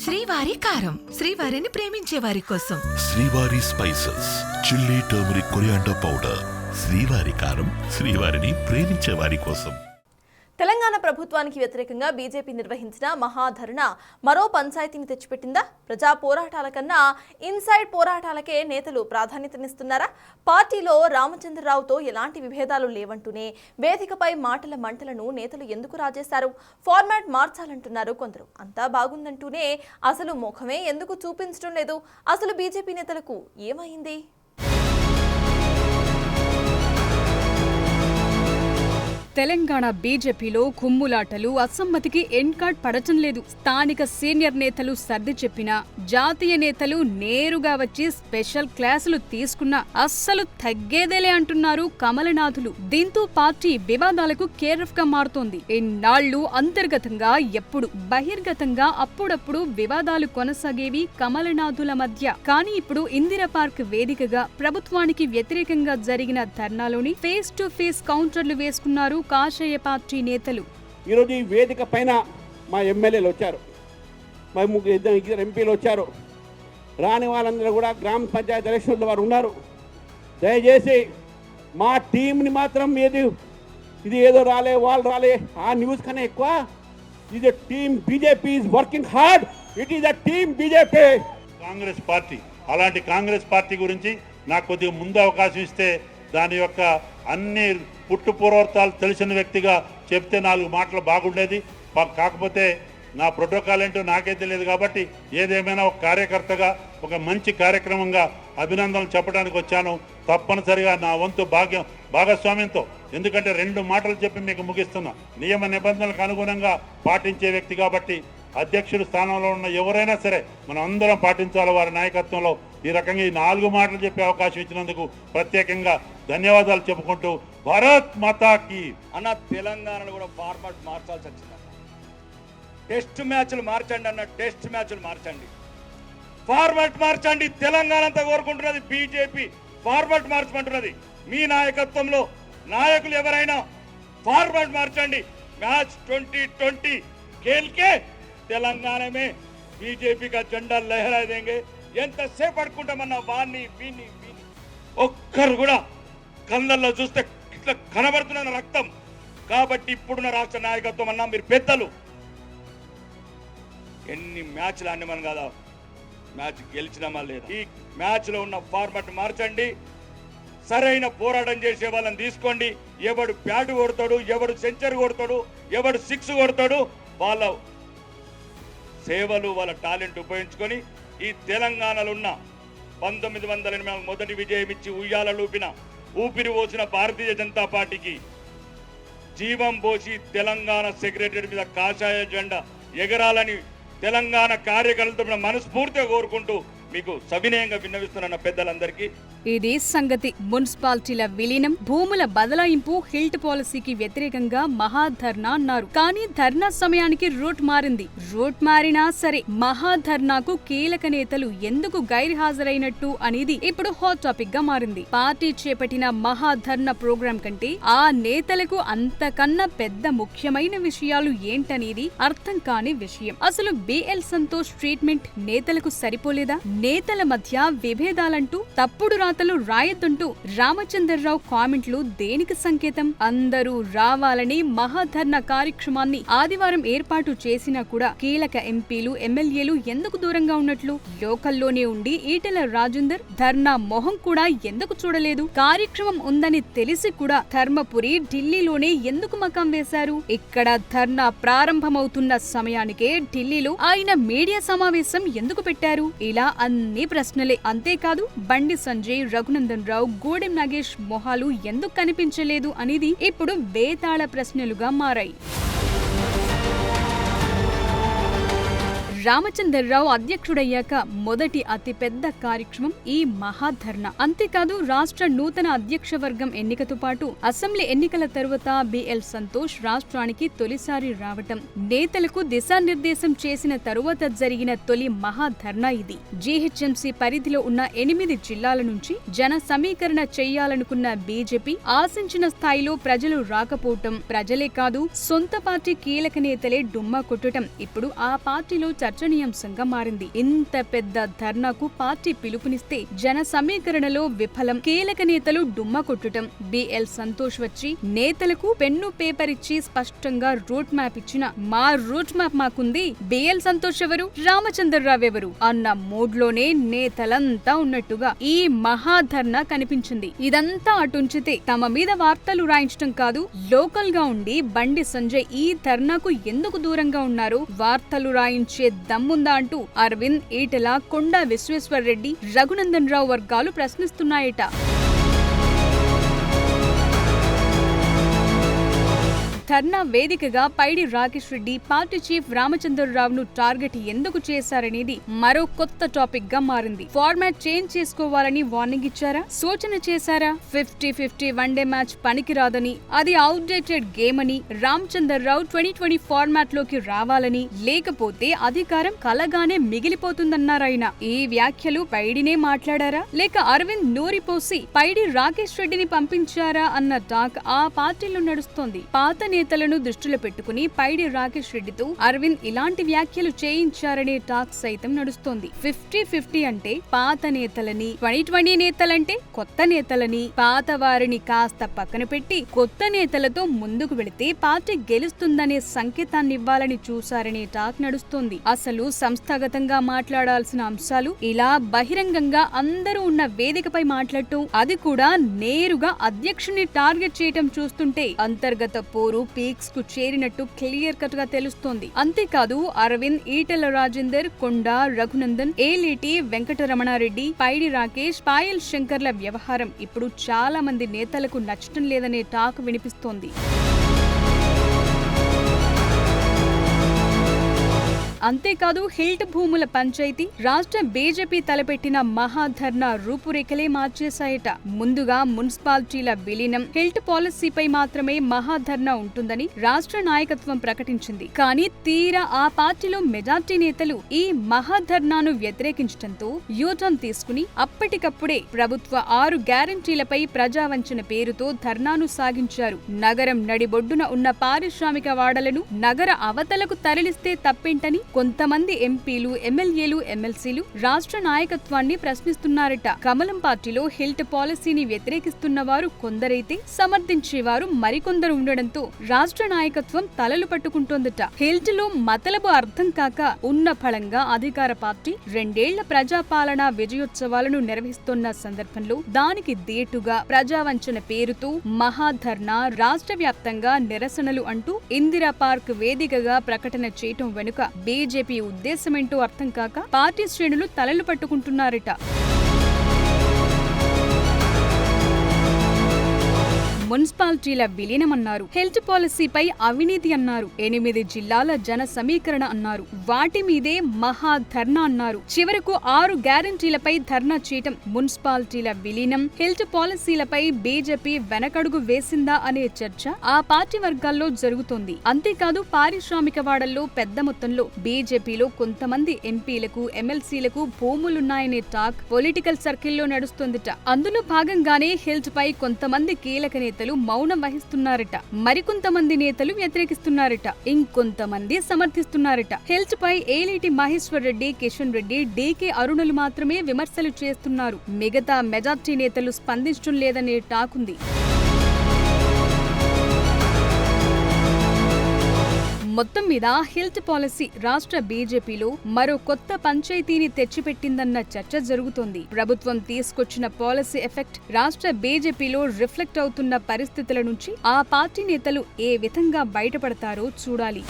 శ్రీవారి కారం, శ్రీవారిని ప్రేమించే వారి కోసం. శ్రీవారి spices, chilli, turmeric, coriander powder. శ్రీవారి కారం, శ్రీవారిని ప్రేమించే వారి కోసం. తెలంగాణ ప్రభుత్వానికి వ్యతిరేకంగా బీజేపీ నిర్వహించిన మహాధర్నా మరో పంచాయతీని తెచ్చిపెట్టిందా? ప్రజా పోరాటాల కన్నా ఇన్సైడ్ పోరాటాలకే నేతలు ప్రాధాన్యతనిస్తున్నారా? పార్టీలో రామచంద్రరావుతో ఎలాంటి విభేదాలు లేవంటూనే వేదికపై మాటల మంటలను నేతలు ఎందుకు రాజేశారు? ఫార్మాట్ మార్చాలంటున్నారు కొందరు. అంతా బాగుందంటూనే అసలు ముఖమే ఎందుకు చూపించడం లేదు? అసలు బీజేపీ నేతలకు ఏమైంది? తెలంగాణ బీజేపీలో కుమ్ములాటలు, అసమ్మతికి ఎండ్ కార్డ్ పడటం లేదు. స్థానిక సీనియర్ నేతలు సర్ది చెప్పినా, జాతీయ నేతలు నేరుగా వచ్చి స్పెషల్ క్లాసులు తీసుకున్నా అస్సలు తగ్గేదేలే అంటున్నారు కమలనాథులు. దీంతో పార్టీ వివాదాలకు కేరఫ్ గా మారుతోంది. ఇన్నాళ్లు అంతర్గతంగా ఎప్పుడు బహిర్గతంగా అప్పుడప్పుడు వివాదాలు కొనసాగేవి కమలనాథుల మధ్య. కానీ ఇప్పుడు ఇందిరా పార్క్ వేదికగా ప్రభుత్వానికి వ్యతిరేకంగా జరిగిన ధర్నాలోని ఫేస్ టు ఫేస్ కౌంటర్లు వేసుకున్నారు కాషాయ పార్టీ నేతలు. ఈరోజు ఈ వేదిక పైన మా ఎమ్మెల్యేలు వచ్చారు, మా ఇద్దరు ఎంపీలు వచ్చారు. రాని వాళ్ళందరూ కూడా గ్రామ పంచాయతీ ఎలక్షన్లో వారు ఉన్నారు. దయచేసి మా టీంని మాత్రం ఇది ఏదో రాలే వాళ్ళు రాలే ఆ న్యూస్ కన్నా ఎక్కువ ఇది team BJP is working hard. It is a team BJP. Congress party, అలాంటి కాంగ్రెస్ పార్టీ గురించి నాకు కొద్దిగా ముందు అవకాశం ఇస్తే దాని యొక్క అన్ని పుట్టు పూర్వతాలు తెలిసిన వ్యక్తిగా చెప్తే 4 మాటలు బాగుండేది. కాకపోతే నా ప్రోటోకాల్ ఏంటో నాకే తెలియదు కాబట్టి ఏదేమైనా ఒక కార్యకర్తగా ఒక మంచి కార్యక్రమంగా అభినందనలు చెప్పడానికి వచ్చాను. తప్పనిసరిగా నా వంతు భాగస్వామ్యంతో, ఎందుకంటే 2 మాటలు చెప్పి మీకు ముగిస్తున్నా. నియమ నిబంధనలకు అనుగుణంగా పాటించే వ్యక్తి కాబట్టి అధ్యక్షుడి స్థానంలో ఉన్న ఎవరైనా సరే మనం అందరం పాటించాలి వారి నాయకత్వంలో. ఈ రకంగా ఈ 4 మాటలు చెప్పే అవకాశం ఇచ్చినందుకు ప్రత్యేకంగా ధన్యవాదాలు చెప్పుకుంటూ భారత్ మాతాకి. అన్న తెలంగాణలో కూడా ఫార్మాట్ మార్చాల్సి వచ్చిందన్న. టెస్ట్ మ్యాచ్లు మార్చండి అన్న, టెస్ట్ మ్యాచ్లు మార్చండి, ఫార్మాట్ మార్చండి. తెలంగాణ అంతా కోరుకుంటున్నది బీజేపీ ఫార్మాట్ మార్చమంటున్నది. మీ నాయకత్వంలో నాయకులు ఎవరైనా ఫార్మాట్ మార్చండి. మ్యాచ్ 2020 खेल के तेलंगाना में बीजेपी का झंडा लहरा देंगे. ఎంతసేపు పడుకుంటామన్నా వాణ్ణి వీణ్ణి ఒక్కరు కూడా కళ్ళల్లో చూస్తే ఇట్లా కనబడుతున్న రక్తం. కాబట్టి ఇప్పుడున్న రాష్ట్ర నాయకత్వం అన్నా మీరు పెద్దలు ఎన్ని మ్యాచ్లు ఆడినామని కదా, మ్యాచ్ గెలిచినామా లేదా? ఈ మ్యాచ్లో ఉన్న ఫార్మాట్ మార్చండి. సరైన పోరాటం చేసే వాళ్ళని తీసుకోండి. ఎవడు బ్యాట్ కొడతాడు, ఎవడు సెంచరీ కొడతాడు, ఎవడు 6 కొడతాడు, వాళ్ళ సేవలు వాళ్ళ టాలెంట్ ఉపయోగించుకొని ఈ తెలంగాణలో ఉన్న 1980 మొదటి విజయం ఇచ్చి ఉయ్యాలూపిన ఊపిరి పోసిన భారతీయ జనతా పార్టీకి జీవం పోసి తెలంగాణ సెక్రటరీ మీద కాషాయ జెండా ఎగరాలని తెలంగాణ కార్యకర్తల మనస్ఫూర్తిగా కోరుకుంటూ మీకు సవినయంగా విన్నవిస్తున్న పెద్దలందరికీ ఇది సంగతి. మున్సిపాలిటీల విలీనం, భూముల బదలాయింపు, హిల్ట్ పాలసీకి వ్యతిరేకంగా మహాధర్నా అన్నారు. కానీ ధర్నా సమయానికి రూట్ మారింది. రూట్ మారినా సరే మహాధర్నాకు కీలక నేతలు ఎందుకు గైర్హాజరైనట్టు అనేది ఇప్పుడు హాట్ టాపిక్ గా మారింది. పార్టీ చేపట్టిన మహాధర్నా ప్రోగ్రాం కంటే ఆ నేతలకు అంతకన్నా పెద్ద ముఖ్యమైన విషయాలు ఏంటనేది అర్థం కాని విషయం. అసలు బిఎల్ సంతోష్ ట్రీట్మెంట్ నేతలకు సరిపోలేదా? నేతల మధ్య విభేదాలంటూ తప్పుడు రాతలు రాయొద్దంటూ రామచంద్రరావు కామెంట్లు దేనికి సంకేతం? అందరూ రావాలని మహాధర్నా కార్యక్రమాన్ని ఆదివారం ఏర్పాటు చేసినా కూడా కీలక ఎంపీలు, ఎమ్మెల్యేలు ఎందుకు దూరంగా ఉన్నట్లు? లోకల్లోనే ఉండి ఈటెల రాజేందర్ ధర్నా మొహం కూడా ఎందుకు చూడలేదు? కార్యక్రమం ఉందని తెలిసి కూడా ధర్మపురి, ఢిల్లీలోనే ఎందుకు మకాం వేశారు? ఇక్కడ ధర్నా ప్రారంభమవుతున్న సమయానికే ఢిల్లీలో ఆయన మీడియా సమావేశం ఎందుకు పెట్టారు? ఇలా అన్ని ప్రశ్నలే. అంతేకాదు బండి సంజయ్, రఘునందన్ రావు, గూడెం నాగేష్ మొహాలు ఎందుకు కనిపించలేదు అనేది ఇప్పుడు బేతాళ ప్రశ్నలుగా మారాయి. రామచంద్రరావు అధ్యక్షుడయ్యాక మొదటి అతిపెద్ద కార్యక్రమం ఈ మహాధర్నా. అంతేకాదు రాష్ట్ర నూతన అధ్యక్ష వర్గం ఎన్నికతో పాటు అసెంబ్లీ ఎన్నికల తరువాత బిఎల్ సంతోష్ రాష్ట్రానికి తొలిసారి రావటం, నేతలకు దిశానిర్దేశం చేసిన తరువాత జరిగిన తొలి మహాధర్నా ఇది. జీహెచ్ఎంసీ పరిధిలో ఉన్న 8 జిల్లాల నుంచి జన సమీకరణ చెయ్యాలనుకున్న బీజేపీ ఆశించిన స్థాయిలో ప్రజలు రాకపోవటం, ప్రజలే కాదు సొంత పార్టీ కీలక నేతలే డుమ్మా కొట్టడం ఇప్పుడు ఆ పార్టీలో చర్చనీయాంశంగా మారింది. ఇంత పెద్ద ధర్నాకు పార్టీ పిలుపునిస్తే జన సమీకరణలో విఫలం, కీలక నేతలు డుమ్మా కొట్టడం, బిఎల్ సంతోష్ వచ్చి నేతలకు పెన్ను పేపర్ ఇచ్చి స్పష్టంగా రూట్ మ్యాప్ ఇచ్చిన మా రూట్ మ్యాప్ మాకుంది, బిఎల్ సంతోష్ ఎవరు, రామచంద్రరావు ఎవరు అన్న మూడ్లోనే నేతలంతా ఉన్నట్టుగా ఈ మహాధర్నా కనిపించింది. ఇదంతా అటుంచితే తమ మీద వార్తలు రాయించడం కాదు, లోకల్ గా ఉండి బండి సంజయ్ ఈ ధర్నాకు ఎందుకు దూరంగా ఉన్నారు, వార్తలు రాయించే దమ్ముందా అంటూ అరవింద్, ఈటెల, కొండా విశ్వేశ్వర్ రెడ్డి, రఘునందన్ రావు వర్గాలు ప్రశ్నిస్తున్నాయట. ధర్నా వేదికగా పైడి రాకేష్ రెడ్డి పార్టీ చీఫ్ రామచంద్రరావును టార్గెట్ ఎందుకు చేశారనేది మరో కొత్త టాపిక్ గా మారింది. ఫార్మాట్ చేంజ్ చేసుకోవాలని వార్నింగ్ ఇచ్చారా, సూచన చేశారా, 50-50 వన్డే మ్యాచ్ పనికిరాదని, అది అవుట్డేటెడ్ గేమ్ అని, రామచంద్రరావు 2020 ఫార్మాట్ లోకి రావాలని, లేకపోతే అధికారం కలగానే మిగిలిపోతుందన్నారాయన. ఈ వ్యాఖ్యలు పైడినే మాట్లాడారా లేక అరవింద్ నూరిపోసి పైడి రాకేష్ రెడ్డిని పంపించారా అన్న టాక్ ఆ పార్టీలో నడుస్తోంది. పాత నేతలను దృష్టిలో పెట్టుకుని పైడి రాకేష్ రెడ్డితో అరవింద్ ఇలాంటి వ్యాఖ్యలు చేయించారనే టాక్ సైతం నడుస్తోంది. 50-50 అంటే పాత నేతలని, 2020 నేతలంటే కొత్త నేతలని, పాత వారిని కాస్త పక్కన పెట్టి కొత్త నేతలతో ముందుకు వెళితే పార్టీ గెలుస్తుందనే సంకేతాన్ని ఇవ్వాలని చూశారనే టాక్ నడుస్తోంది. అసలు సంస్థాగతంగా మాట్లాడాల్సిన అంశాలు ఇలా బహిరంగంగా అందరూ ఉన్న వేదికపై మాట్లాడటం, అది కూడా నేరుగా అధ్యక్షుని టార్గెట్ చేయటం చూస్తుంటే అంతర్గత పోరు పీక్స్ కు చేరినట్టు క్లియర్ కట్ గా తెలుస్తోంది. అంతేకాదు అరవింద్, ఈటెల రాజేందర్, కొండా, రఘునందన్, ఏలేటి, వెంకటరమణారెడ్డి, పైడి రాకేష్, పాయల్ శంకర్ల వ్యవహారం ఇప్పుడు చాలా మంది నేతలకు నచ్చటం లేదనే టాక్ వినిపిస్తోంది. అంతేకాదు హిల్ట్ భూముల పంచాయతీ రాష్ట్ర బీజేపీ తలపెట్టిన మహాధర్నా రూపురేఖలే మార్చేశాయట. ముందుగా మున్సిపాలిటీల విలీనం, హిల్ట్ పాలసీపై మాత్రమే మహాధర్నా ఉంటుందని రాష్ట్ర నాయకత్వం ప్రకటించింది. కానీ తీరా ఆ పార్టీలో మెజార్టీ నేతలు ఈ మహాధర్నాను వ్యతిరేకించడంతో యూటర్న్ తీసుకుని అప్పటికప్పుడే ప్రభుత్వ 6 గ్యారంటీలపై ప్రజావంచన పేరుతో ధర్నాను సాగించారు. నగరం నడిబొడ్డున ఉన్న పారిశ్రామిక వాడలను నగర అవతలకు తరలిస్తే తప్పేంటని కొంతమంది ఎంపీలు, ఎమ్మెల్యేలు, ఎమ్మెల్సీలు రాష్ట్ర నాయకత్వాన్ని ప్రశ్నిస్తున్నారట. కమలం పార్టీలో హిల్ట్ పాలసీని వ్యతిరేకిస్తున్న వారు కొందరైతే సమర్థించేవారు మరికొందరు ఉండడంతో రాష్ట్ర నాయకత్వం తలలు పట్టుకుంటోందట. హిల్ట్ లో మతలబు అర్థం కాక ఉన్న ఫలంగా అధికార పార్టీ 2 ఏళ్ల ప్రజాపాలన విజయోత్సవాలను నిర్వహిస్తున్న సందర్భంలో దానికి దీటుగా ప్రజావంచన పేరుతో మహాధర్నా, రాష్ట్ర వ్యాప్తంగా నిరసనలు అంటూ ఇందిరా పార్క్ వేదికగా ప్రకటన చేయటం వెనుక బీజేపీ ఉద్దేశమేంటో అర్థం కాక పార్టీ శ్రేణులు తలలు పట్టుకుంటున్నారట. మున్సిపాలిటీల విలీనమన్నారు, హెల్త్ పాలసీపై అవినీతి అన్నారు, 8 జిల్లాల జన సమీకరణ అన్నారు, వాటి మీదే మహాధర్నా అన్నారు. చివరకు 6 గ్యారంటీలపై ధర్నా చేయటం, మున్సిపాలిటీల విలీనం, హెల్త్ పాలసీలపై బీజేపీ వెనకడుగు వేసిందా అనే చర్చ ఆ పార్టీ వర్గాల్లో జరుగుతోంది. అంతేకాదు పారిశ్రామిక వాడల్లో పెద్ద మొత్తంలో బీజేపీలో కొంతమంది ఎంపీలకు, ఎమ్మెల్సీలకు భూములున్నాయనే టాక్ పొలిటికల్ సర్కిల్లో నడుస్తోందట. అందులో భాగంగానే హెల్త్ పై కొంతమంది కీలక నేతలు మౌనం వహిస్తున్నారట, మరికొంతమంది నేతలు వ్యతిరేకిస్తున్నారట, ఇంకొంతమంది సమర్థిస్తున్నారట. హెల్త్ పై ఏలేటి మహేశ్వర్ రెడ్డి, కిషన్ రెడ్డి, డీకే అరుణులు మాత్రమే విమర్శలు చేస్తున్నారు, మిగతా మెజార్టీ నేతలు స్పందించడం లేదనే టాకుంది. మొత్తం మీద హెల్త్ పాలసీ రాష్ట్ర బీజేపీలో మరో కొత్త పంచాయతీని తెచ్చిపెట్టిందన్న చర్చ జరుగుతోంది. ప్రభుత్వం తీసుకొచ్చిన పాలసీ ఎఫెక్ట్ రాష్ట్ర బీజేపీలో రిఫ్లెక్ట్ అవుతున్న పరిస్థితుల నుంచి ఆ పార్టీ నేతలు ఏ విధంగా బయటపడతారో చూడాలి.